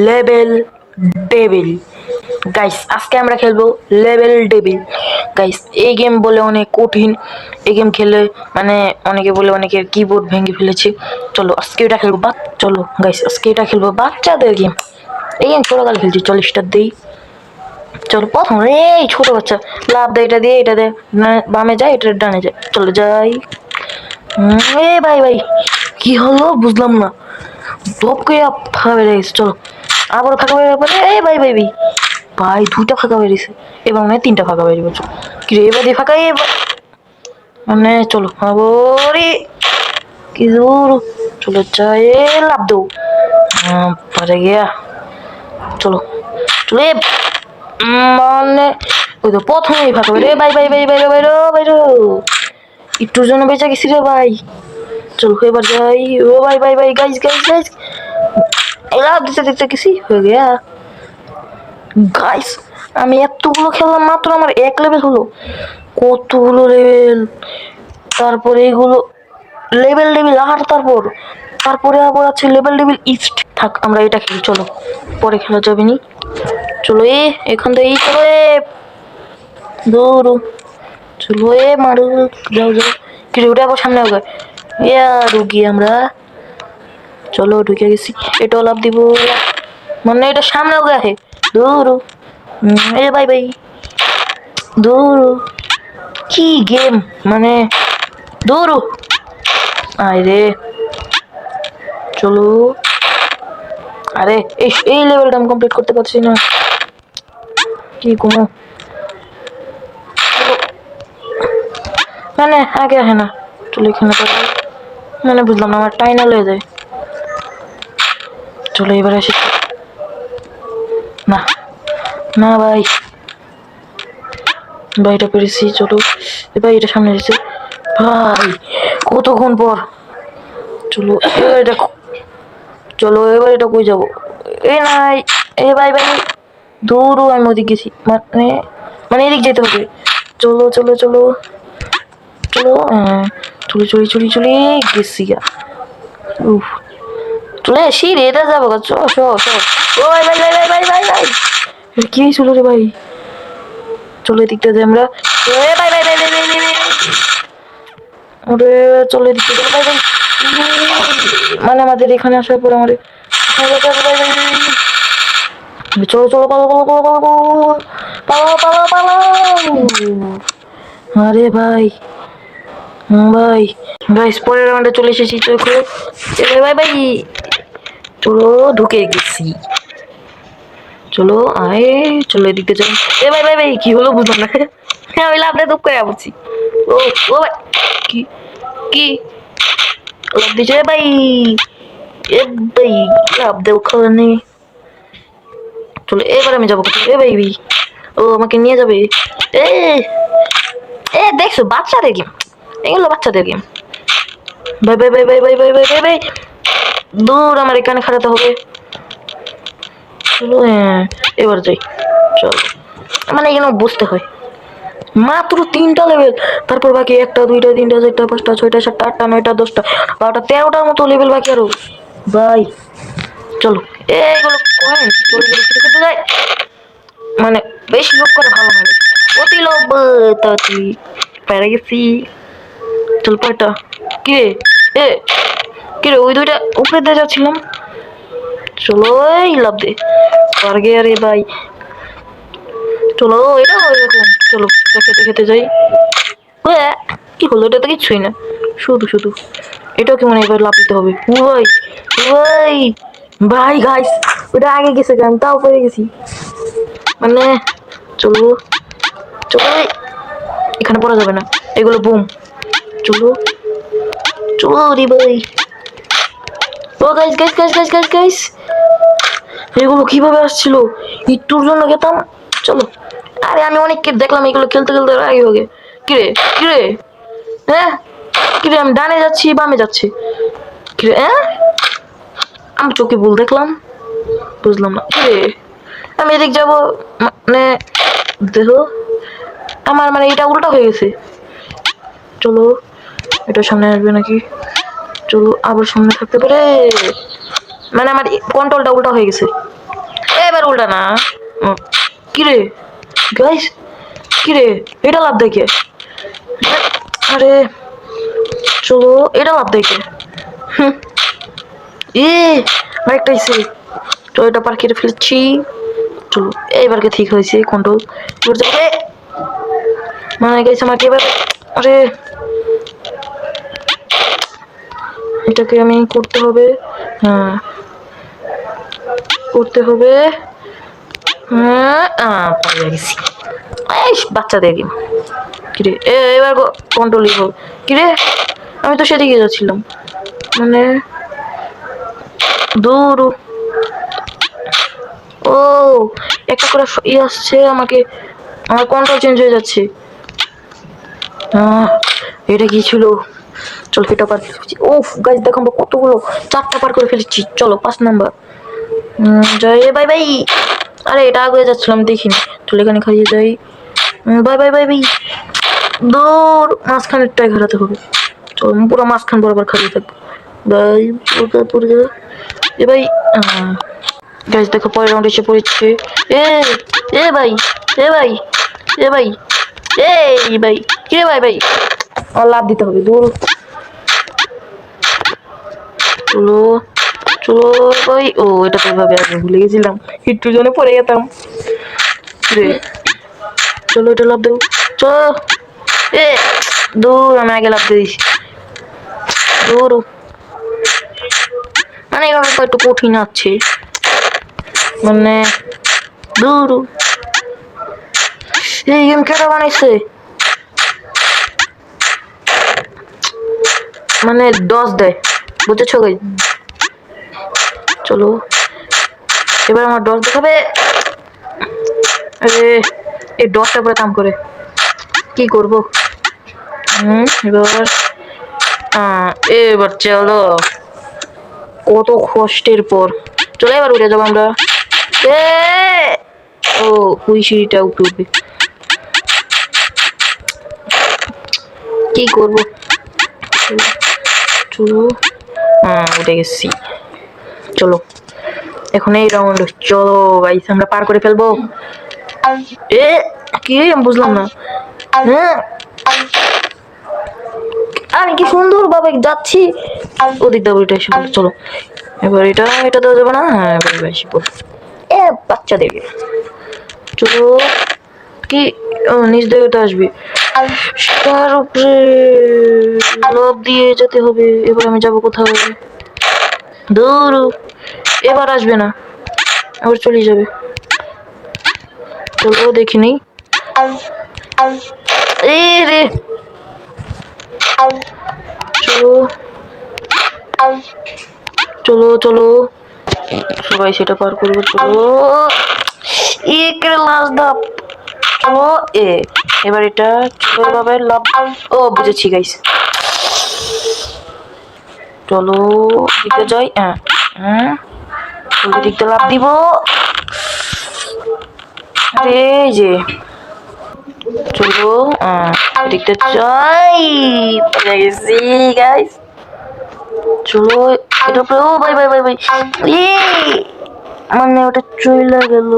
Level devil. Guys আজকে আমরা খেলবো লেভেল ডেভিল। গাইস এই গেম বলে অনেক কঠিন, এই গেম খেলে মানে অনেকে বলে অনেকের কিবোর্ড ভেঙে ফেলেছে। চলো আজকে এটা খেলবো চলো গাইস আজকে এটা খেলবো বাচ্চাদের গেম। এই গেম ছোটকাল খেলছি, 40টা দিই। চলো প্রথম এই ছোট বাচ্চা লাভ দেয়, এটা দিয়ে এটা দে, বামে যায় এটা ডানে যায়। চলো যাই। এ ভাই ভাই কি হলো বুঝলাম না, ধপকে ফাঁকা বেড়ে গেছে। চলো আবার ফাঁকা বেরিয়ে পরে এই ভাই ভাই ভাই ভাই 2টা ফাঁকা বেরিয়েছে, এবং মানে 3টা ফাঁকা বেরিয়ে পড়ছো। কি রে এবার দিয়ে ফাঁকা মানে চলো আবার কি দূর। চলো যাই লাভ দো পারে গিয়া। চলো চলো মানে ওই তো প্রথমেই ফাঁকা বেরো। ভাই ভাই ভাই বাইরো বাইরো বাইরো, একটুর জন্য বেঁচে গেছি রে ভাই। চলো এবার যাই। ও ভাই ভাই ভাই গাইস গাইস গাইস লাভ দিতে দিতে গেছি হয়ে গিয়া। গাইস আমি এতগুলো খেললাম, মাত্র আমার 1 লেভেল হলো। কতগুলো লেভেল, তারপরে এগুলো লেভেল লেভেল আর তারপরে আবার আছে লেভেল লেভেল ইস্ট। থাক আমরা এটা খেলি, চলো পরে খেলা যাবে নি। চলো এখান থেকে এই চলো দূর। চলো মারু যাও যাও। কি ওটা আবার সামনে হবে ঢুকি আমরা। চলো ঢুকে গেছি, এটাও লাভ দিব মানে এটা সামনে হবে আহে দূর। এ ভাই ভাই দূর, কি গেম মানে দূর। আয় রে চলো। আরে এই লেভেলটা আমি কমপ্লিট করতে পারছি না, কি কোনো মানে আগে আসে না। চলো এখানে মানে বুঝলাম না, আমার টাইনা লয়ে যায়। চলো এবার আসি না না ভাই ভাইটা পেরেছি। চলো এবার এটা সামনে এসেছে ভাই কতক্ষণ পর। চলো এবার এটা চলো এবার এটা কই যাবো। এ নাই এ ভাই ভাই দূর, আমি ওদিক গেছি মানে মানে এদিক যেতে হবে। চলো চলো চলো চলো চলি চলি চলি চলি গেছি গা। উফ চলে আসি রে, এটা যাবো গা। চো চো চো ও ভাই ভাই ভাই ভাই ভাই ভাই ভাই কি ছিল রে ভাই। চলো এদিকটা যে আমরা এ ভাই ভাই ভাই ভাই ভাই ভাই ওরে চলো এদিকটা ভাই ভাই মানে আমাদের এখানে আসার পর আমাদের চলো চলো পালো পালো পালো পালো পালো পালো পালো। আরে ভাই ভাই গাইস পরের রাউন্ডে চলে এসেছি। চলো ভাই ভাই চলো ঢুকে গেছি। চলো আয় চলো এদিকে যাই। এ ভাই ভাই ভাই কি হলো বুঝলাম না। হ্যাঁ ওই লাভটা দুঃখ করে পড়ছি। ও ও ভাই কি কি লাভ দিছে ভাই। এ ভাই লাভ দেও খাওয়ানি। চলো এবার আমি যাবো এ ভাই ও আমাকে নিয়ে যাবে। এ এ দেখছো বাচ্চাদের গেম, এগুলো বাচ্চাদের গেম। ভাই ভাই ভাই ভাই ভাই ভাই ভাই ভাই ভাই দূর, আমার এখানে খাটাতে হবে। চলো এবার যাই। চলো মানে এগুলো বুঝতে হয়, মাত্র 3টা লেভেল, তারপর বাকি 1টা 2টা 3টা 4টা 5টা 6টা 7টা 8টা 9টা 10টা 12টা 13টার মতো লেভেল বাকি আরো ভাই। চলো এইগুলো খেতে যাই, মানে বেশি লোক করে ভালো লাগে, অতি লোক তুই পেরে গেছি। চল পয়টা কিরে এ কিরে ওই 2টা উপরে দিয়ে যাচ্ছিলাম। চলো এই লাভ দে পার গে আরে ভাই। চলো এটা এরকম চলো খেতে খেতে যাই। কি হলো, এটা তো কিছুই না, শুধু শুধু এটাও কি মনে এবার লাভ দিতে হবে। ওই ওই ভাই গাইস ওটা আগে গেছে গান, তাও পেরে গেছি মানে। চলো চলো এখানে পড়া যাবে না, এগুলো বুম। চলো চলো রে ভাই। ও guys guys guys guys guys guys এগুলো কিভাবে আসছিল, একটুর জন্য গেতাম। চলো আরে আমি অনেককে দেখলাম এগুলো খেলতে খেলতে আগে হোগে। কিরে কিরে হ্যাঁ কিরে আমি ডানে যাচ্ছি বামে যাচ্ছি কিরে হ্যাঁ, আমি চোখে ভুল দেখলাম বুঝলাম না। কিরে আমি এদিক যাবো মানে দেখো আমার মানে এটা উল্টা হয়ে গেছে। চলো এটা সামনে আসবে নাকি, চলো আবার সামনে থাকতে পারে, মানে আমার কন্ট্রোলটা উল্টা হয়ে গেছে। এবার উল্টা না। কিরে গাইস, কিরে এটা লাভ দেখে, আরে চলো এটা লাভ দেখে। এ আরেকটা এসে, তো এটা পার কেটে ফেলছি। চলো এইবারকে ঠিক হয়েছে কন্ট্রোল। মানে গেছে আমাকে এবার, আরে এটাকে আমি করতে হবে, হ্যাঁ করতে হবে, হ্যাঁ পড়ে গেছি। এই বাচ্চাদের গেম। কিরে এবার কন্ট্রোলই হোক। কিরে আমি তো সেদিকে যাচ্ছিলাম, মানে দূর। ও একটা করে আসছে, আমাকে আমার কন্ট্রোল চেঞ্জ হয়ে যাচ্ছে। এটা কি ছিল? চল এটা পার। ওফ গাইস দেখো আমরা কতগুলো, 4টা পার করে ফেলেছি। চলো 5 নাম্বার। জয় বাই বাই। আরে এটা আগে যাচ্ছিলাম দেখিনি, চল এখানে খাইয়ে যাই। By bye bye by. দূর মাঝখানেরটাই ঘোরাতে হবে। চল পুরো মাঝখান বরাবর খাইয়ে থাকবো। বাই পড়ে যাবে এ ভাই। গাইস দেখো পরের রাউন্ড এসে পড়েছে। এ এ ভাই, এ ভাই, এ ভাই, এই ভাই, কে ভাই ভাই, আমার লাভ দিতে হবে। দূর চলো চলো ভাই। ও এটা তো এভাবে আমি ভুলে গেছিলাম, একটু জন্য পড়ে যেতাম রে। চলো এটা লাভ দেবো, চলো। এ দূর আমি আগে লাভ দিয়ে দিছি। দূর মানে এভাবে তো একটু কঠিন আছে, মানে দূর। এই গেম কেটা বানাইছে? মানে দশ দেয়, বুঝেছো গাইস? চলো এবার আমার ডস দেখাবে। আরে এই ডসটা পরে কাম করে, কি করবো? এবার এবার চলো, কত কষ্টের পর চলো এবার উঠে যাবো আমরা। ও ওই সিঁড়িটা উপরে উঠবে, কি করবো? চলো উঠে গেছি। চলো এখন এই রাউন্ড, চলো গাইস আমরা পার করে ফেলবো। এ কি আমি বুঝলাম না। আমি কি সুন্দর ভাবে যাচ্ছি, ওদিক দাও এটা এসে পড়ো। চলো এবার এটা দেওয়া যাবে না। হ্যাঁ এবার এসে পড়ো। এ বাচ্চা দেবে। চলো কি নিচ দিয়ে তো আসবে, তার উপরে লোভ দিয়ে যেতে হবে। এবার আমি যাবো কোথাও? দূর এবার আসবে না, আবার চলে যাবে। চলো দেখিনি। এই রে চলো চলো চলো সবাই সেটা পার করবো। চলো লাস্ট ধাপ। চলো এবার এটা কিভাবে লাভ, ও বুঝেছি গাইস। চলো দিতে যাই। দিকতে লাভ দিব। এই যে চলো দিকতে যাই, পড়ে গেছি গাইস। চলো এটা উপরে, ও ভাই ভাই ভাই ভাই, মানে ওটা চলে গেল।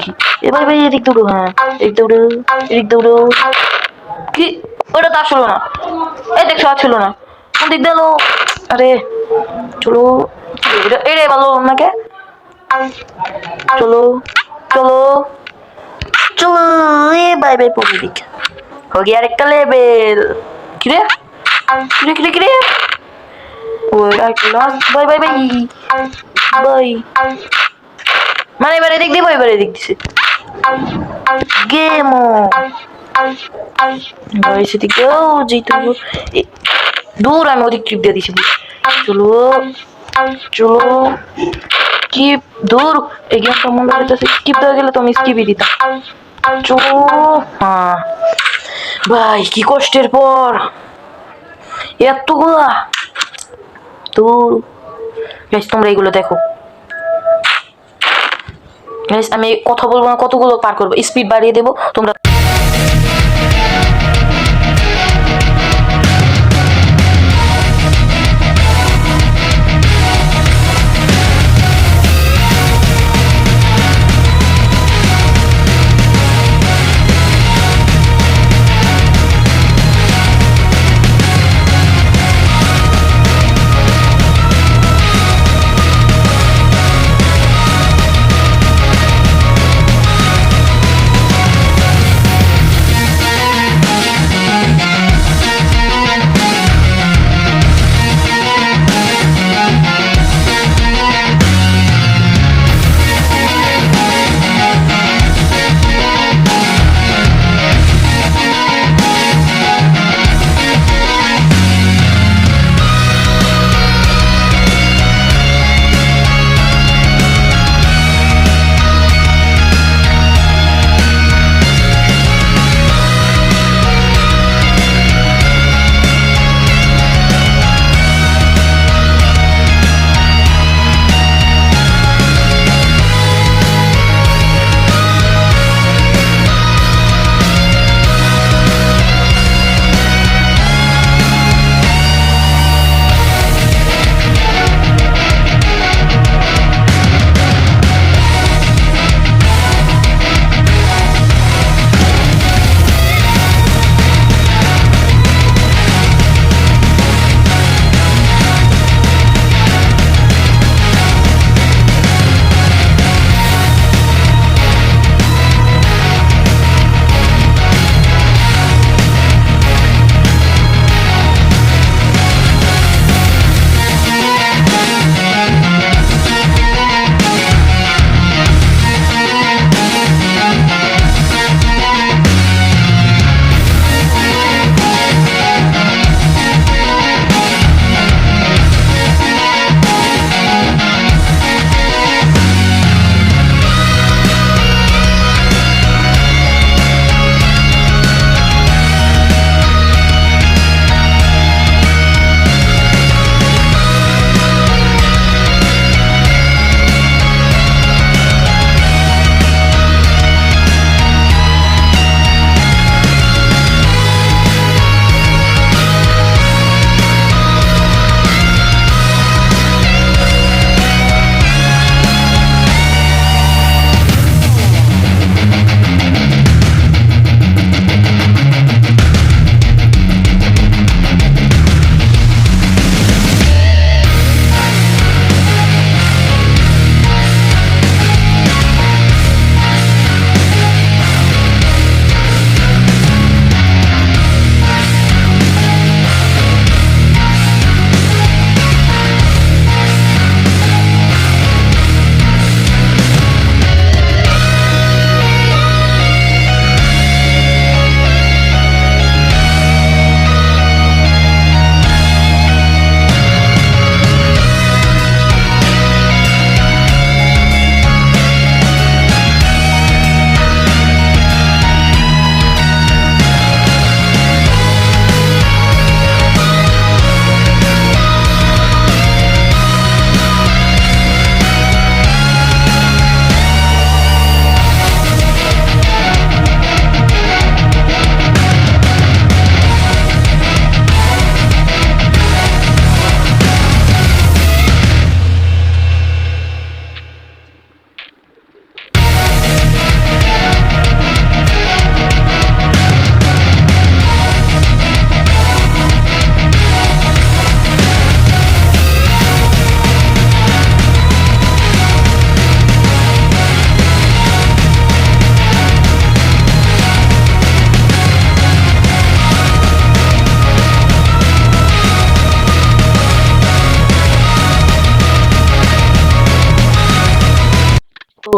কি এবার ভাই এদিক দৌড়ো, হ্যাঁ এদিক দৌড়ো, এদিক দৌড়ো। কি ওটা তো আসলো না, এই দেখছো আসলো না, কোন দিক দিল? আরে চলো এরে ভালো নাকি। চলো চলো চলো বাই বাই পড়ে দিক हो गया আরেকটা লেভেল। কিরে কিরে কিরে কিরে ও last. Bye bye bye bye. মানে এবার এদিক দিব, এবার এদিক দিছে গেম। ভাই সেদিকেও যেতে হবে। দূর আমি ওদিক ট্রিপ দিয়ে দিছি। চলো চলো কি দূর, এই গেমটা মনে হচ্ছে স্কিপ দেওয়া গেলে তো আমি স্কিপই দিতাম। চলো ভাই কি কষ্টের পর এতগুলা। দূর গাইস তোমরা এগুলো দেখো গাইস, আমি কথা বলবো না, কতগুলো পার করবো, স্পিড বাড়িয়ে দেবো তোমরা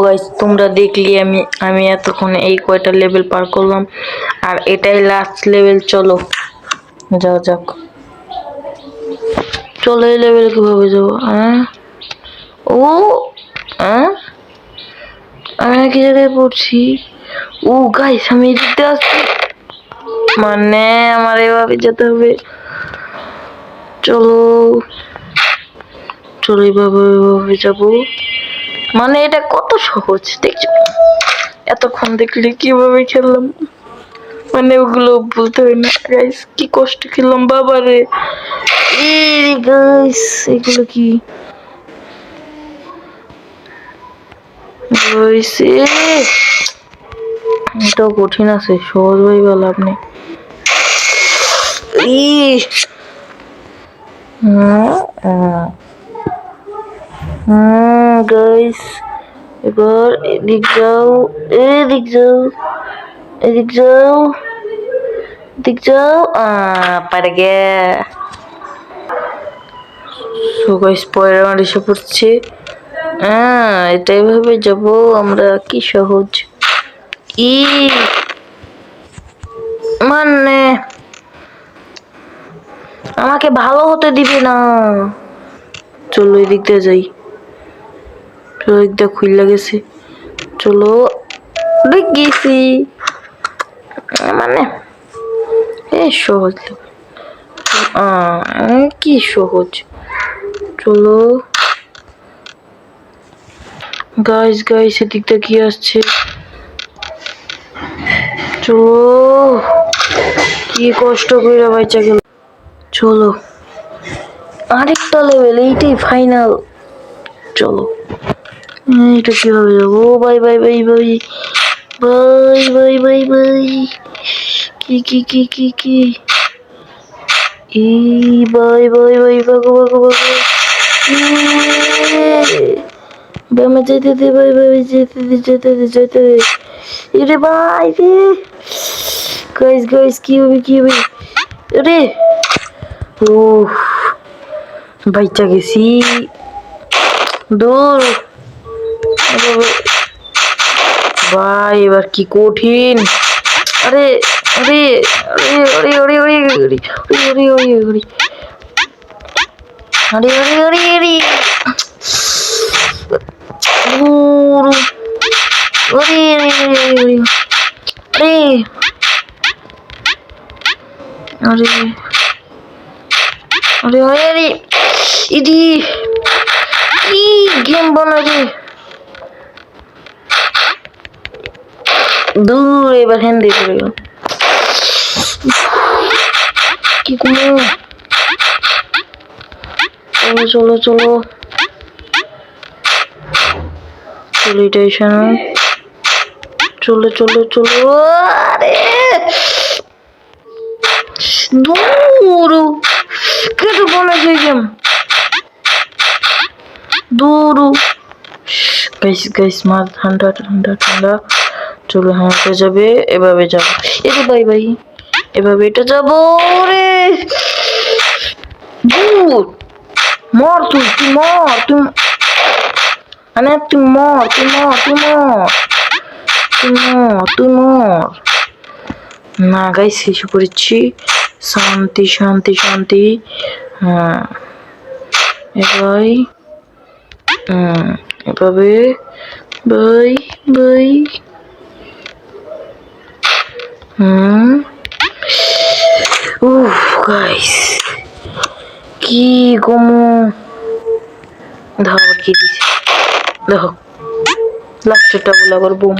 গাইস তোমরা দেখলি আমি এতক্ষণ এই কয়টা লেভেল পার করলাম, আর এটাই লাস্ট লেভেল। চলো যাও যাক, চলো এই লেভেল কিভাবে যাবো? ও আমি কি জায়গায় পড়ছি? ও গাইস আমি এদিকে আসছি, মানে আমার এভাবে যেতে হবে। চলো চলো এভাবে যাবো, মানে এটা কত সহজ দেখছো। এতক্ষণ দেখলে কিভাবে খেললাম, মানে ওগুলো বলতে হয় না গাইস, কি কষ্ট খেললাম বাবারে। গাইস এগুলো কি গাইস? এটাও কঠিন আছে, সহজ ভাই বল আপনি। গাইস এবার এদিক যাও, এদিক যাও, এদিক যাও, এদিক যাও। পারে গে। সো গাইস পরের আমার এসে পড়ছে। এটা এভাবে যাবো আমরা, কি সহজ। মানে আমাকে ভালো হতে দিবে না। চলো এদিক দিয়ে যাই, চলো এদিক দিয়ে খুইলা গেছে। চলো গেছি, মানে সহজ কি সহজ। চলো গাইস গাইস এদিকটা কি আসছে? চলো, কি কষ্ট করে বাচ্চা গেল। চলো আরেকটা লেভেল, এইটাই ফাইনাল। চলো এটা কিভাবে যাবো? By bye bye bye bye bye bye by. কি কি কি কি কি বাই বাই বাই, ভাগো ভাগো ভাগো। বামে যেতে দে, বাই বাই, যেতে দে যেতে দে যেতে দে। এরে ভাই রে, গাইস গাইস কি হবে কি হবে? আরে ও বাইচা গেছি, দূর ভাই, এবার কি কঠিন। আরে আরে আরে আরে আরে আরে আরে আরে আরে আরে আরে আরে আরে আরে আরে আরে আরে ইদি কি গেম বানাবে। দূর এবার হ্যান্ড দিয়ে পড়ে গেল। কি করবো? চলো চলো চলো চলো, এটাই চলো চলো চলো। আরে দূর কেটে বলে সেই গেম, দূর। গাইস গাইস মার ঠান্ডা ঠান্ডা ঠান্ডা। চলো হাঁটা যাবে, এভাবে যাবো। এটা বাই বাই, এভাবে এটা যাবো রে। দূর মর, তুই তুই মর, তুই মানে তুই মর, তুই মর, তুই মর, তুই মর, তুই মর। না গাইস এসে পড়েছি, শান্তি শান্তি শান্তি। হ্যাঁ এবার এভাবে বাই বাই। উফ গাইস কি গমু। ধর কি দিছে দেখো, লাস্টটা বলে আবার বুম।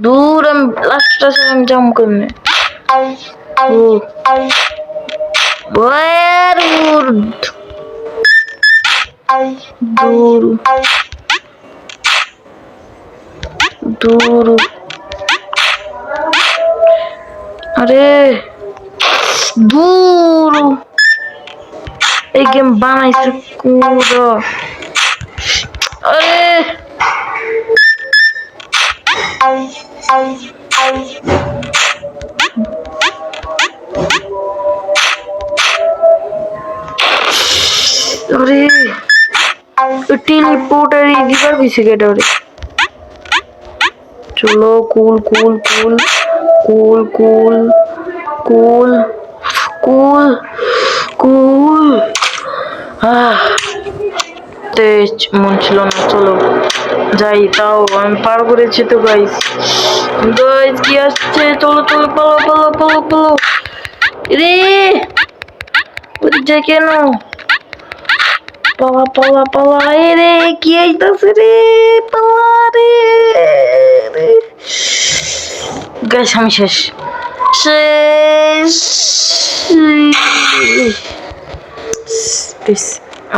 দূর আমি লাস্টটা ছেড়ে আমি জাম কেমনে? দূর দূর। আরে দূর, এই গেম বানাইছে কোরা। আরে আরে টেলিপোর্টার দিবার কইছে কেডা রে? চলো কুল কুল কুল কুল কুল কুল কুল কুল মন ছিল না, চলো যাই। তাও আমি পার করেছি তো গাইস। গাইস কি আসছে, চলো চলো পালো পালো পালো পালো। রে ওদিক যায় কেন? পালা পালা পালা। রে কি আইতাছে রে, পালা রে। গাইস আমি শেষ শেষ।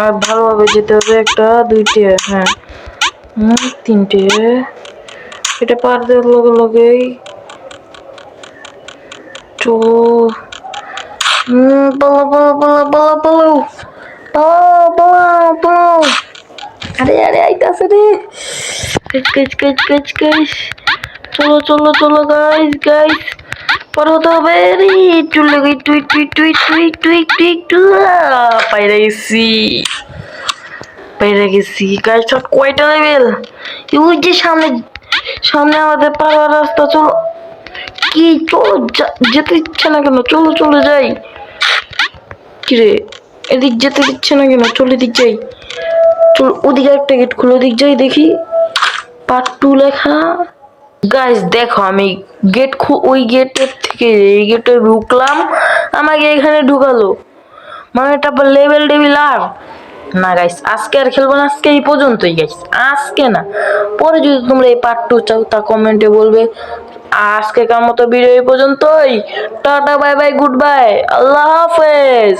আর ভালোভাবে যেতে হবে। একটা দুইটে, হ্যাঁ তিনটে। এটা পার দেওয়ার লগে লগেই চলো। পালা পালা পালা পালা পালাও পালাও পালাও পালাও। আরে আরে আইতাছে রে। গাইস গাইস গাইস গাইস চলো চলো চলো গাইস গাইস। পর হতে হবে রে। চলে গই টুই টুই টুই টুই টুই টুই টুয়া। পাইরা গেছি পেরে গেছি গাইস। সব কয়টা লেভেল? ওই যে সামনে সামনে আমাদের পাড়ার রাস্তা। চলো কি চলো, যেতে দিচ্ছে না কেন? চলো চলে যাই। কিরে এদিক যেতে দিচ্ছে না কেন? চলে দিক যাই। চল ওদিকে একটা গেট খুলে ওদিক যাই, দেখি পার্ট 2 লেখা। গাইস দেখো আমি ওই গেটের থেকে এই গেটে ঢুকলাম, আমাকে এখানে ঢুকালো। মানে এটা লেভেল টেবিল আর না গাইস। আজকে আর খেলবো না, আজকে এই পর্যন্তই গাইস। আজকে না, পরে যদি তোমরা এই পার্ট 2 চাও তা কমেন্টে বলবে। আজকে কার মতো ভিডিও এই পর্যন্তই। Tata bye bye goodbye, আল্লাহ হাফেজ।